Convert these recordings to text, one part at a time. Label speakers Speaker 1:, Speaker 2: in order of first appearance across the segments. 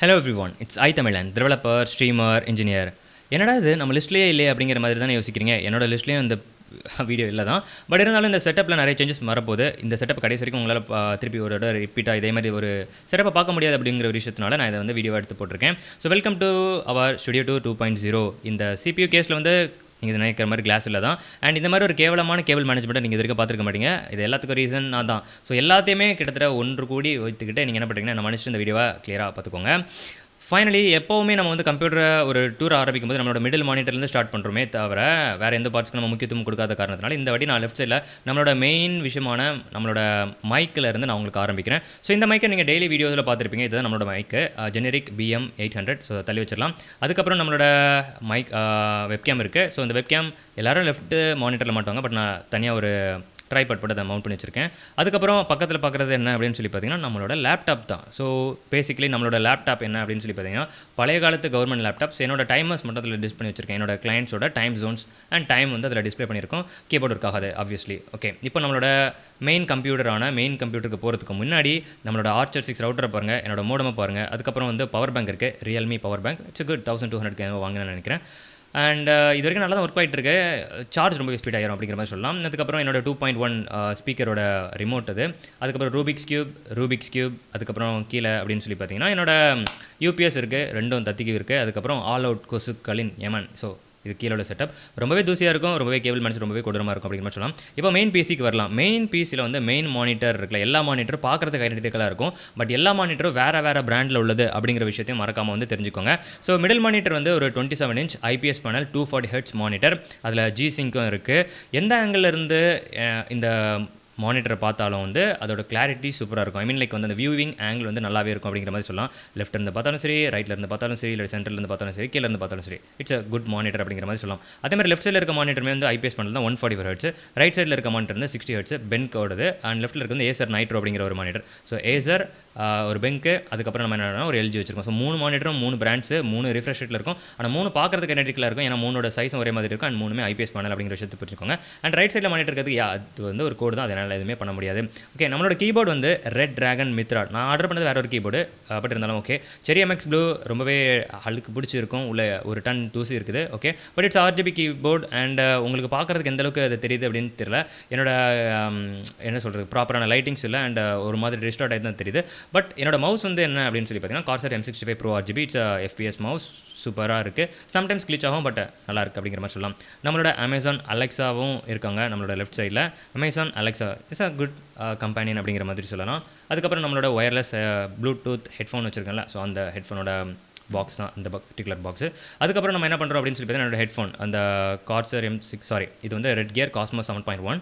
Speaker 1: Hello everyone, it's I.Tamizhan, developer, streamer, engineer. என்னடா இது நம்ம லிஸ்ட்லேயே இல்லை அப்படிங்கிற மாதிரி தானே யோசிக்கிறீங்க. என்னோட லிஸ்ட்லேயும் இந்த வீடியோ இல்லை தான். பட் இருந்தாலும் இந்த செட்டப்பில் நிறைய சேஞ்சஸ் வரப்போகுது. இந்த செட்டப் கடைசி வரைக்கும் உங்களால் திருப்பி ஒரு இடம் ரிப்பீட்டாக இதே மாதிரி ஒரு செட்டப்பை பார்க்க முடியாது அப்படிங்கிற ஒரு விஷயத்தினால நான் இதை வந்து வீடியோ எடுத்து போட்டிருக்கேன். So welcome to our studio 2.0. இந்த CPU கேஸில் வந்து நீங்கள் நினைக்கிற மாதிரி கிளாஸ் இல்லை தான். அண்ட் இந்த மாதிரி ஒரு கேவலமான கேபிள் மேனேஜ்மெண்ட்டை நீங்கள் இதுவரைக்கும் பார்த்துருக்க மாட்டீங்க. இது எல்லாத்துக்கும் ரீசன் நான் தான். ஸோ எல்லாத்தையுமே கிட்டத்தட்ட ஒன்று கூடி வைத்துக்கிட்டு நீங்கள் என்ன பண்ணுறீங்கன்னா நம்ம மனுஷன் இந்த வீடியோவை கிளியராக பார்த்துக்கோங்க. ஃபைனலி எப்போவுமே நம்ம வந்து கம்ப்யூட்டரை ஒரு டூர் ஆரம்பிக்கும் போது நம்மளோட மிடில் மானிட்டர்லேருந்து ஸ்டார்ட் பண்ணுறோமே தவிர வேறு எந்த பார்ட்ஸ்க்கு நம்ம முக்கியத்துவம் கொடுக்காத காரணத்தினால இந்த வாட்டி நான் லெஃப்ட் சைடில் நம்மளோட மெயின் விஷயமான நம்மளோட மைக்கில் இருந்து நான் உங்களுக்கு ஆரம்பிக்கிறேன். ஸோ இந்த மைக்கை நீங்கள் டெய்லி வீடியோவில் பார்த்துருப்பீங்க. இதுதான் நம்மளோட மைக்கு, ஜெனரிக் BM800. ஸோ தள்ளி வச்சிடலாம். அதுக்கப்புறம் நம்மளோட மைக் வெப்கேம் இருக்குது. ஸோ இந்த வெப்கேம் எல்லோரும் லெஃப்ட் மானிட்டரில் மாட்டுவாங்க. பட் நான் தனியாக ஒரு ட்ரைபாட் போட்டு அதை மவுண்ட் பண்ணி வச்சிருக்கேன். அதுக்கப்புறம் பக்கத்தில் பார்க்குறது என்ன அப்படின்னு சொல்லி பார்த்தீங்கன்னா நம்மளோட லேப்டாப் தான். ஸோ பேசிக்கலி நம்மளோட லேப்டாப் என்ன அப்படின்னு சொல்லி பார்த்தீங்கன்னா பழைய காலத்து கவர்மெண்ட் லேப்டாப்ஸ். என்னோட டைமர்ஸ் மட்டும் அதில் டிஸ்பிளே வச்சிருக்கேன். என்னோட கிளைண்ட்ஸோட டைம் ஜோன்ஸ் அண்ட் டைம் வந்து அதில் டிஸ்பிளே பண்ணியிருக்கோம். கீபோர்டு இருக்காது ஆப்வியஸ்லி. ஓகே, இப்போ நம்மளோட மெயின் கம்ப்யூட்டருக்கு போகிறதுக்கு முன்னாடி நம்மளோட ஆர்ச்சர் 6 ரவுட்டரை பாருங்கள், என்னோட மோடமை பாருங்கள். அதுக்கப்புறம் வந்து பவர் பேங்க் இருக்குது, Realme power bank. It's good 1200 வாங்கினேன்னு நினைக்கிறேன். அண்ட் இது வரைக்கும் நல்லா தான் ஒர்க் ஆகிட்டு இருக்கு. சார்ஜ் ரொம்ப ஸ்பீட் ஆகிரும் அப்படிங்கிற மாதிரி சொல்லலாம். அதுக்கப்புறம் என்னோட 2.1 ஸ்பீக்கரோட ரிமோட் அது. அதுக்கப்புறம் ரூபிக்ஸ் கியூப். அதுக்கப்புறம் கீழே அப்படின்னு சொல்லி பார்த்தீங்கன்னா என்னோட UPS இருக்குது, 2 தத்திக்கு இருக்குது. அதுக்கப்புறம் ஆல் அவுட் கொசுக்களின் யமன். ஸோ இது கீழே உள்ள செட்டப் ரொம்பவே தூசியாக இருக்கும், ரொம்பவே கேபிள் மேனேஜ் ரொம்பவே கொடூரமாக இருக்கும் அப்படிங்கிற மாதிரி சொல்லலாம். இப்போ மெயின் PCக்கு வரலாம். மெயின் PCயில் வந்து மெயின் மானிட்டர் இருக்குல்ல, எல்லா மானிட்டரும் பார்க்குறதுக்கு ஐடென்டிக்கலாக இருக்கும். பட் எல்லா மானிட்டரும் வேறு பிராண்டில் உள்ளது அப்படிங்கிற விஷயத்தையும் மறக்காமல் வந்து தெரிஞ்சுக்கோங்க. ஸோ மிடில் மானிட்டர் வந்து ஒரு 27 inch IPS panel 240 hertz monitor. அதில் G-Syncம் இருக்குது. எந்த ஆங்கிள் இருந்து இந்த மானிட்டரை பார்த்தாலும் வந்து அதோட கிளாரிட்டி சூப்பராக இருக்கும். ஐ மீன் லைக் வந்து அந்த வியூவிங் ஆங்கிள் வந்து நல்லாவே இருக்கும் அப்படிங்கிற மாதிரி சொல்லலாம். லெஃப்ட் இருந்து பார்த்தாலும் சரி, ரைட்டில் இருந்து பார்த்தாலும் சரி, இல்லை சென்டரில் இருந்து பார்த்தாலும் சரி, கீழே இருந்து பார்த்தாலும் சரி, இட்ஸ் அ குட் மானிட்டர் அப்படிங்கிற மாதிரி சொல்லலாம். அதே மாதிரி லெஃப்ட் சைடில் இருக்க மானிட்டருமே வந்து IPS பண்ணல தான் 144 ஹெர்ட்ஸ். ரைட் சைடில் இருக்க மானிட்டர் வந்து 60 ஹெர்ட்ஸ் பென்க் ஓடுது. அண்ட் லெஃப்ட்டில் இருக்க வந்து ஏசர் நைட்ரோ அப்படிங்கிற ஒரு மானிட்டர். ஸோ ஏசர் ஒரு பெங்க்கு, அதுக்கப்புறம் நம்ம என்ன ஒரு LG வச்சிருக்கோம். ஸோ 3 மானிட்டரும் 3 பிராண்ட்ஸு 3 ரிஃப்ரெஷ் ரேட்டில் இருக்கும். ஆனால் 3 பார்க்குறதுக்கு ஐடென்டிக்கலாக இருக்கும். ஏன்னா 3 சைஸும் ஒரே மாதிரி இருக்கும். அண்ட் 3மே IPS பேனல் அப்படிங்கிற விஷயத்தை புரிஞ்சுக்கோங்க. அண்ட் ரைட் சைடில் மானிட்டர் இருக்கிறது அது வந்து ஒரு கோடு தான், அதனால் எதுவுமே பண்ண முடியாது. ஓகே, நம்மளோட கீபோர்டு வந்து ரெட் டிராகன் மித்ரா. நான் ஆர்டர் பண்ணது வேறு ஒரு கீபோர்டு, பட் இருந்தாலும் ஓகே. செரி MX ப்ளூ ரொம்பவே அழுக்கு பிடிச்சிருக்கும், உள்ள ஒரு டன் தூசி இருக்குது. Okay, but it's RGB keyboard. And உங்களுக்கு பார்க்குறதுக்கு எந்த அளவுக்கு அது தெரியுது அப்படின்னு தெரியல. என்னோட என்ன சொல்கிறது, ப்ராப்பரான லைட்டிங்ஸ் இல்லை. அண்ட் ஒரு மாதிரி டிஸ்டார்ட் ஆகி தான் தெரியுது. பட் என்னோட மவுஸ் வந்து என்ன அப்படின்னு சொல்லி பார்த்தீங்கன்னா கார்சர் M65 Pro RGB. It's FPS mouse, சூப்பராக இருக்குது. சம்டைம்ஸ் கிளிச் ஆகும், பட் நல்லா இருக்குது அப்படிங்கிற மாதிரி சொல்லலாம். நம்மளோட Amazon Alexaவும் இருக்காங்க நம்மளோட லெஃப்ட் சைடில். Amazon Alexa is a good companion அப்படிங்கிற மாதிரி சொல்லலாம். அதுக்கப்புறம் நம்மளோட ஒயர்லெஸ் ப்ளூடூத் ஹெட்ஃபோன் வச்சுருக்கேன்ல, ஸோ அந்த ஹெட்ஃபோனோட பாக்ஸ் தான் இந்த பர்டிகுலர் பாக்ஸு. அதுக்கப்புறம் நம்ம என்ன பண்ணுறோம் அப்படின்னு சொல்லி பார்த்தீங்கன்னா என்னோட ஹெட்ஃபோன் அந்த கார்சர் இது வந்து ரெட் கியர் காஸ்மோ 7.1.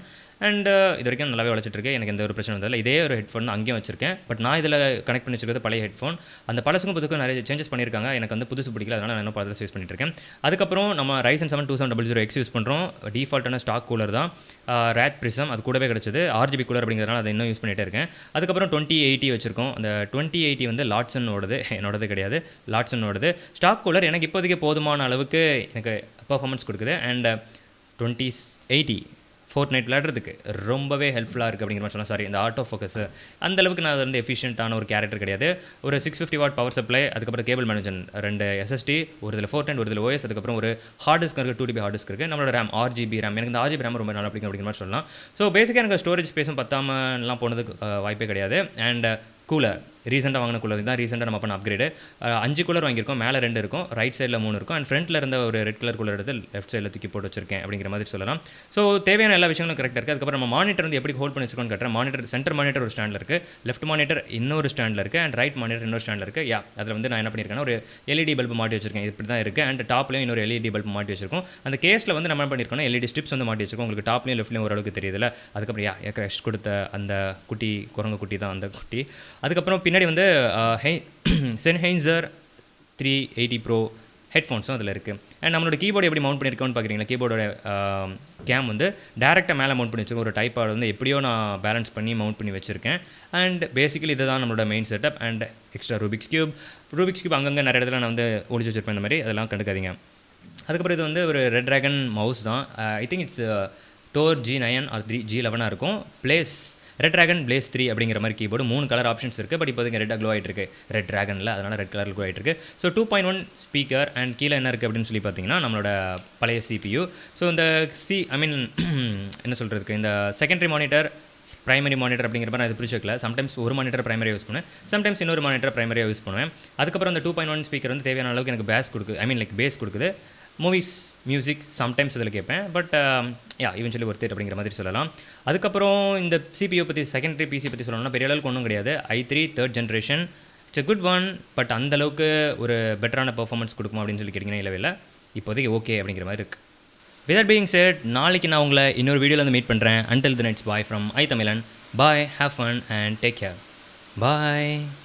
Speaker 1: அண்ட் இது வரைக்கும் நல்லாவே உழைச்சிட்ருக்கு, எனக்கு எந்த ஒரு பிரச்சனை வந்ததில்லை. இதே ஒரு ஹெட்ஃபோன் தான் அங்கேயும் வச்சிருக்கேன். பட் நான் இதில் கனெக்ட் பண்ணி வச்சிருக்கிறது பழைய ஹெட்ஃபோன். அந்த பழசுக்கும் புதுக்கும் நிறைய சேஞ்சஸ் பண்ணியிருக்காங்க. எனக்கு வந்து புதுசு பிடிக்கல, அதனால் நான் இன்னும் பலத்தில் யூஸ் பண்ணிட்டு இருக்கேன். அதுக்கப்புறம் நம்ம Ryzen 7 2700X யூஸ் பண்ணுறோம். டிஃபால்ட்டான ஸ்டாக் கூலர் தான், ரேத் ப்ரிசம் அது கூடவே கிடச்சிது. RGB கூலர் அப்படிங்கிறதுனால அதை இன்னும் யூஸ் பண்ணிகிட்டே இருக்கேன். அதுக்கப்புறம் 2080 வச்சிருக்கோம். அந்த 2080 வந்து லாட்சன் ஓடுது, என்னோடது கிடையாது, லாட்சன் ஓடுது. ஸ்டாக் கூலர் எனக்கு இப்போதைக்கு போதுமான அளவுக்கு எனக்கு பர்ஃபார்மன்ஸ் கொடுக்குது. அண்ட் 2080 Fortnite விளையாடுறதுக்கு ரொம்பவே ஹெல்ப்ஃபுல்லாக இருக்குது அப்படிங்கிற மாதிரி சொல்லலாம். சாரி, இந்த ஆட்டோ ஃபோக்கஸு அந்தளவுக்கு நான் அது வந்து எஃபிஷியன்ட்டான ஒரு கேரக்டர் கிடையாது. ஒரு 650 வாட் பவர் சப்ளை, அதுக்கப்புறம் கேபிள் மேனேஜ்மெண்ட், 2 SSD, ஒரு இதில் 410, ஒரு இதில் OS, அதுக்கப்புறம் ஒரு ஹார்ட் டிஸ்க் இருக்குது, 2 GB ஹார்ட் டிஸ்க் இருக்குது. நம்மளோட RAM RGB RAM, எனக்கு இந்த RGB RAM ரொம்ப நல்லா பிடிக்கும் அப்படிங்கிற மாதிரி சொல்லலாம். ஸோ பேசிக்காக எனக்கு ஸ்டோரேஜ் ஸ்பேஸும் பத்தாமலாம் போனதுக்கு வாய்ப்பே கிடையாது. அண்ட் கூலர் ரீசெண்டாக வாங்கின கூலர் தான், ரீசெண்டாக நம்ம பண்ண அப்கிரேடு. 5 கூலர் வாங்கியிருக்கோம், மேலே 2 இருக்கும், ரைட் சைடில் 3 இருக்கும். அண்ட் ஃப்ரண்ட்டில் இருந்த ஒரு ரெட் கலர் கூலர் எடுத்து லெஃப்ட் சைடில் தூக்கி போட்டு வச்சிருக்கேன் அப்படிங்கிற மாதிரி சொல்லலாம். ஸோ தேவையான எல்லா விஷயங்களும் கரெக்டாக இருக்குது. அதுக்கப்புறம் நம்ம மானிட்டர் வந்து எப்படி ஹோல்ட் பண்ணி வச்சிருக்கோன்னு கட்டுறேன். மானிட்டர் சென்டர் மானிட்டர் ஒரு ஸ்டாண்டில் இருக்குது, லெஃப்ட் மானிட்டர் இன்னொரு ஸ்டாண்டில் இருக்குது, அண்ட் ரைட் மானிட்டர் இன்னொரு ஸ்டாண்டில் இருக்குது. அதில் வந்து நான் என்ன பண்ணியிருக்கேன்னா ஒரு LED பல்பு மாட்டி வச்சிருக்கேன். இப்படி தான் இருக்குது. அண்ட் டாப்லேயும் இன்னொரு LED பல்பு மாட்டி வச்சிருக்கோம். அந்த கேஸில் வந்து நம்ம என்ன பண்ணியிருக்கோம், LED ஸ்ட்ரிப்ஸ் வந்து மாட்டி வச்சிருக்கோம். உங்களுக்கு டாப்லேயும் லெஃப்ட்லேயும் ஓரளவுக்கு தெரியுதுல. அதுக்கப்புறம் க்ரஷ் கொடுத்த அந்த குட்டி குரங்கு குட்டி தான் அந்த குட்டி. அதுக்கப்புறம் பின்னாடி வந்து சென்ஹைசர் 380 Pro ஹெட்ஃபோன்ஸும் அதில் இருக்குது. அண்ட் நம்மளோட கீபோர்டு எப்படி மவுண்ட் பண்ணியிருக்கோன்னு பார்க்குறீங்களா, கீபோர்டோட கேம் வந்து டேரெக்டாக மேலே மவுண்ட் பண்ணி வச்சுருக்கோம். ஒரு டைப்பாக வந்து எப்படியோ நான் பேலன்ஸ் பண்ணி மவுண்ட் பண்ணி வச்சுருக்கேன். அண்ட் பேசிக்கலி இது தான் நம்மளோட main setup. And extra Rubik's cube அங்கங்கே நிறைய இடத்துல நான் வந்து ஒழிச்சு வச்சுருப்பேன். இந்த மாதிரி அதெல்லாம் கண்டுக்காதீங்க. அதுக்கப்புறம் இது வந்து ஒரு ரெட் ட்ராகன் மவுஸ் தான். I think it's Thor G9 or G11 இருக்கும். பிளேஸ் ரெட் ட்ராகன் பிளேஸ் 3 அப்படிங்கிற மாதிரி கீபோர்டு 3 கலர் ஆப்ஷன்ஸ் இருக்குது. பட் இப்போ ரெட்டாக க்ளோ ஆகிட்டு இருக்கு ரெட் ட்ராகனில், அதனால் ரெட் கலர் க்ளோ ஆகிட்டு இருக்கு. ஸோ 2.1 ஸ்பீக்கர் அண்ட் கீழே என்ன இருக்குது அப்படின்னு சொல்லி பார்த்தீங்கன்னா நம்மளோட பழைய CPU. ஸோ இந்த என்ன சொல்கிறதுக்கு, இந்த செகண்டரி மானிட்டர் பிரைமரி மானிட்டர் அப்படிங்கிற மாதிரி நான் இது பிரிச்சு வைக்கல. சம்டைம்ஸ் ஒரு மானிட்டர் பிரைமரியாக யூஸ் பண்ணுவேன், சம்டைம்ஸ் இன்னொரு மானிட்டர் பிரைமரியாக யூஸ் பண்ணுவேன். அதுக்கப்புறம் அந்த 2.1 ஸ்பீக்கர் வந்து தேவையான அளவுக்கு எனக்கு பேஸ் கொடுக்குது, பேஸ் கொடுக்குது. மூவிஸ், மியூசிக் சம்டைம்ஸ் இதில் கேட்பேன். பட் ஈவென்ச்சுவலி ஒர்த் இட் அப்படிங்கிற மாதிரி சொல்லலாம். அதுக்கப்புறம் இந்த CPU பற்றி, செகண்டரி பிசி பற்றி சொல்லணும்னா பெரிய அளவுக்கு ஒன்றும் கிடையாது. i3 3rd generation, it's a good one. But அந்தளவுக்கு ஒரு பெட்டரான பர்ஃபார்மன்ஸ் கொடுக்குமா அப்படின்னு சொல்லி கேட்டிங்கன்னா இல்லவே, இப்போதைக்கு ஓகே அப்படிங்கிற மாதிரி இருக்குது. With that being said, நாளைக்கு நான் உங்களை இன்னொரு வீடியோவில் வந்து மீட் பண்ணுறேன். Until then, it's bye from I.Tamizhan. Bye, have fun and take care. Bye.